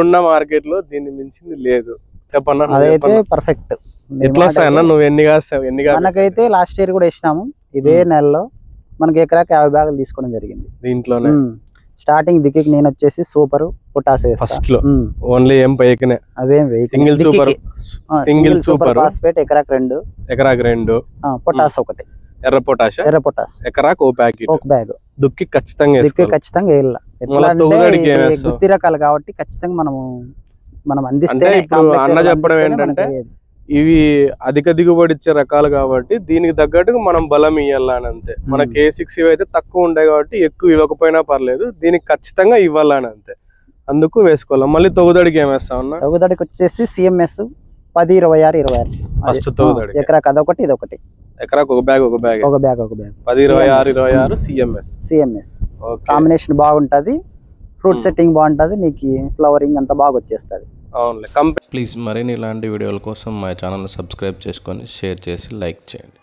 ఉన్న మార్కెట్ లో దీన్ని మించింది లేదు చెప్పన్నా. అదైతే పర్ఫెక్ట్. ఎట్లా వస్తాయన్నా? నువ్వు ఎన్ని కాస్తావు? మనకైతే లాస్ట్ ఇయర్ కూడా వేసినాము. ఇదే నెలలో మనకి ఎకరాకి 50 బ్యాగులు తీసుకోవడం జరిగింది. దీంట్లోనే స్టార్టింగ్ దిక్కి నేను వచ్చేసి సూపర్ పొటాస్ ఫస్ట్ లో ఓన్లీ ఏం పైకినే అవేం సింగిల్ సూపర్ ఫాస్ఫేట్ ఎకరాకి 2 పొటాస్ ఒకటి ఎర్ర పొటాష్ ఎకరాకి ఒక బ్యాగ్ దుక్కి ఖచ్చితంగా వేయాలి. గుత్తి రకాలు కాబట్టి ఖచ్చితంగా మనం అందిస్తే. అన్న చెప్పడం ఏంటంటే ఇవి అధిక దిగుబడి ఇచ్చే రకాలు కాబట్టి దీనికి తగ్గట్టుగా మనం బలం ఇవ్వాలని అంతే. మనకి A6 అయితే తక్కువ ఉంటాయి కాబట్టి ఎక్కువ ఇవ్వకపోయినా పర్లేదు, దీనికి ఖచ్చితంగా ఇవ్వాలని అంతే. అందుకు వేసుకోవాలి. మళ్ళీ తొగుదడికి ఏం వేస్తా ఉన్నా? తొగుదడికి వచ్చేసి CMS 10, 26, 26 ఫస్ట్ తొగుదడి ఎకరాకి అదొకటి ఇదొకటి. ఎకరాకి ఒక బ్యాగ్ 10, 26, 26 CMS కాంబినేషన్ బాగుంటది. ఫ్రూట్ సెట్టింగ్ బాగుంటది, నీకు ఫ్లవరింగ్ అంతా బాగా వచ్చేస్తుంది. ప్లీజ్ మరిన్ని ఇలాంటి వీడియోల కోసం మా ఛానల్ సబ్స్క్రైబ్ చేసుకొని షేర్ చేసి లైక్ చేయండి.